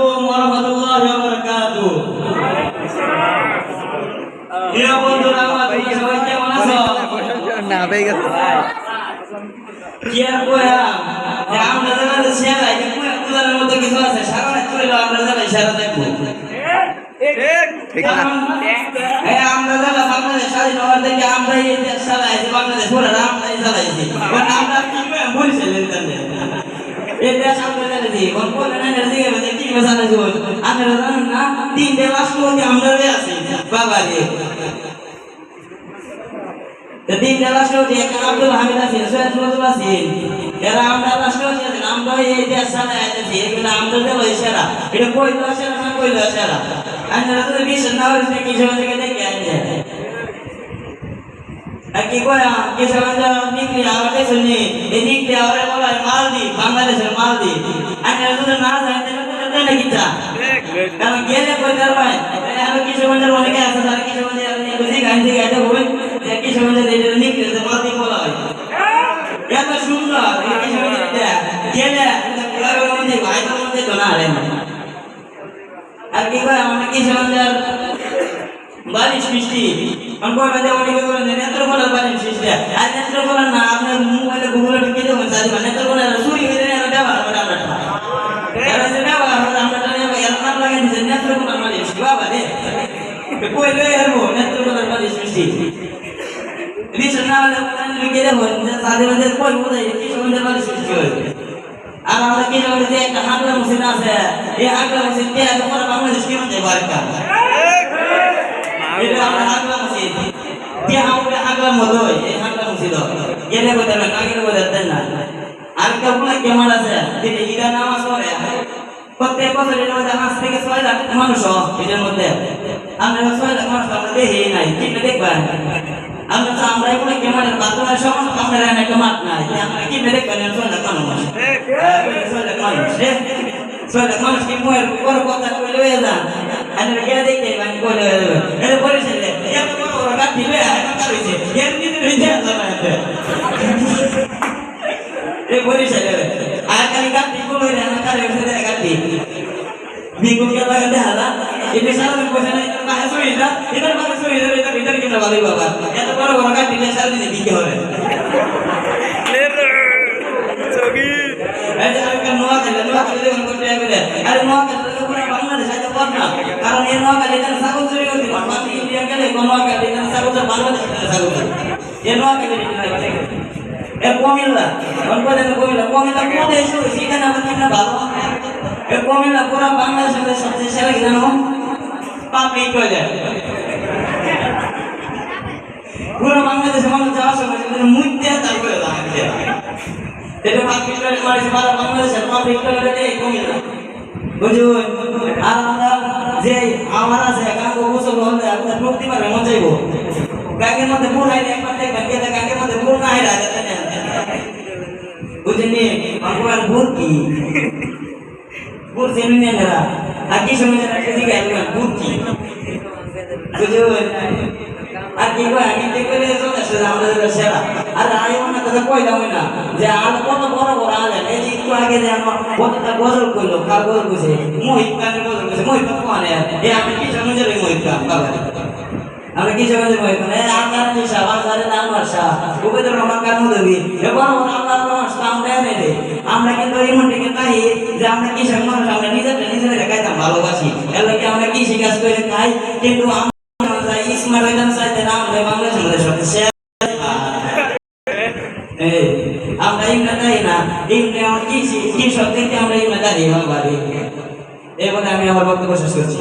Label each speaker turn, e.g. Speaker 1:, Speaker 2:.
Speaker 1: ওয়া বারাকাতুহু। প্রিয় বন্ধুরা, তোমরা সবাই কেমন আছো?
Speaker 2: না পেয়ে গেছে
Speaker 1: কি আর কইয়া যে আমরা যারা শেয়ারাই যে কুলারের মতো কিছু আছে, সারা রাত কইলো আমরা যারা ইশারা দেখবো।
Speaker 2: ঠিক না
Speaker 1: আমরা যারা বাংলাদেশ স্বাধীন হওয়ার থেকে আমরা এই দেশ চালাইছি, বাংলাদেশ পুরো আমরাই চালাইছি। আমরা কি বলছিলেন তাহলে এই দেশ আমরা চালাইছি, কোন কোন এনার্জি গেছে কি চালাইছি? আপনারা জানেন না, 3টে রাষ্ট্রপতি আমরা আছি বাবা রে। 3টে রাষ্ট্রপতি, একটা আব্দুল হামিদ আছেন, সৈয়দ নজরুল আছেন, এরা আমরা রাষ্ট্রপতি আছেন, আমরা এই দেশ চালাইছি। এগুলো আমরা যাবো ইশারা, এটা কইলো ইশারা না কইলো ইশারা। আপনারা তো বিশ্বাস না হলে কি সবাই থেকে দেখে আনছে আর কি কয়া কি সবাই নিকলি আমার শুনি এই নিকলি আমার বলা মালদ্বীপ, বাংলাদেশের মালদ্বীপ। আপনারা যদি না জানেন তাহলে নাকি চা কারণ গেলে কইতার ভাই আর কি সবাই অনেকে আছে, আর কি সবাই বুঝি গান্ধী গাইতে বই কি সবাই নিকলি মালদ্বীপ বলা হয়। এত সুন্দর কি সবাই গেলে কুলারের মধ্যে ভাইটার মধ্যে তো না রে। আর কি কয় আমরা কি সমাজের বালিশ মিষ্টি অনেক অনেকে বলেন নেত্রকোনার বালিশ মিষ্টি। আর নেত্রকোনার না, আপনার মোবাইলে গুগলে ঢুকে দেবেন চারি নেত্রকোনার চুরি হয়ে যায় ব্যবহার করে আমরা ব্যবহার করে আমরা এর নাম লাগাই দিচ্ছে নেত্রকোনার বালিশ মিষ্টি। বাবা রে কই লয়ে আসবো নেত্রকোনার বালিশ মিষ্টি বিশ্বাস না হলে ঢুকে দেবেন তাদের মধ্যে কই বোঝাই কি সমাজের বালিশ মিষ্টি হয়। আর আমরা কি জানি যে একটা হাগলা মসজিদ আছে, এই হাগলা মসজিদ কে এত বড় বাংলাদেশ কেমন যায় বারকা এটা আমরা হাগলা মসজিদ যে আমরা হাগলা মতো এই হাগলা মসজিদ গেলে বলতে না কাগের বলতে না। আর কেমন কেমন আছে যে ঈদা নামাজ পড়ে প্রত্যেক বছর এর মধ্যে 5 থেকে 6 লাখ মানুষ এর মধ্যে আমরা 6 লাখ মানুষ আমরা দেখি নাই কিভাবে দেখবেন আমরা তো আমরা এগুলো কেমন বাতরা সমান আমরা একটা মাঠ নাই আমরা কি মেরে কেন 6 লাখ মানুষ 6 লাখ মানুষ 6 লাখ মানুষ কি মোর বড় কথা কই লয়ে যান আমরা কে দেখতে মানে কই লয়ে যাবে এর পরিচয় এত বড় বড় গাছ দিলে এখন করেছে এর নিতে রইছে না এই পরিচয় আর কালি গাছ দিব লয়ে না কালে এসে গাছ বিগুন কে লাগাতে হালা এটা সারা দিন বসে না এটা কাছে শুই না এটা মানে শুই না এটা ভিতরে কিনা ভালোই বাবা এত বড় বড় গাছ দিলে সারা দিন বিকে হবে
Speaker 2: সগি
Speaker 1: এই যে আমি নোয়া খেলে যখন করতে হবে আরে নোয়া খেলে পুরো বাংলাদেশ আইতে পার না কারণ এই নোয়া খেলে এটা সাগর চুরি করতে বাংলাদেশ ইন্ডিয়া গেলে নোয়া খেলে এটা সাগর বাংলাদেশ সাগর এই নোয়া খেলে এ কুমিল্লা কুমিল্লা কোথায় শুরু সেখানে আমরা কিনা ভালো এ কুমিল্লা পুরো বাংলাদেশের সবচেয়ে সেরা কি জানো পাবলিক টয়লেট পুরো বাংলাদেশের মানুষ যাওয়ার সময় মুইতে তারপরে লাগে এটা পাবলিক টয়লেট মানে সারা বাংলাদেশের পাবলিক টয়লেট এই কুমিল্লা বুঝুন। আর আমরা যে আমার আছে কাকু গোসল হলে আমরা মুক্তি পাবে মন চাইবো গাঙ্গের মধ্যে ফুল হাইরে একবার দেখবেন গেলে গাঙ্গের মধ্যে ফুল না হাইরা বুঝেনি ভগবান ভূত কি ভূত জেনে নেরা আর কি সময় একটা দিকে একবার ভূত কি বুঝুন। আর কি কয় আমি দেখলে চলে আমাদের সেরা আর আমি মনে কথা কইলাম না যে আর কত বড় বড় আলেন এই যে একটু আগে যে আমার কতটা গজল করলো কার গজল করছে মোহিত খানের গজল করছে মোহিত খান এই আমি কি সময় মোহিত খান বাবা আমরা কি জগতে মোহিত খান আল্লাহর নিশা বাজারে নাম আসা উপেন্দ্র রহমান কার মধ্যে এবার আল্লাহর রহমান আমরা এনে দে আমরা কিন্তু এমন থেকে তাই যে আমরা কি সব মানুষ আমরা নিজেদের খাইতাম ভালোবাসি এর লাগে আমরা কি শিকাজ করে খাই কিন্তু ইসমার হইতাম চাইতে না আমরা বাংলাদেশের মধ্যে সবচেয়ে আমরা ইমরা দাঁড়ি না ইমরা আমার কি সব থেকে আমরা ইমরা দাঁড়িয়ে বাবা এবার আমি আমার বক্তব্য শেষ করছি।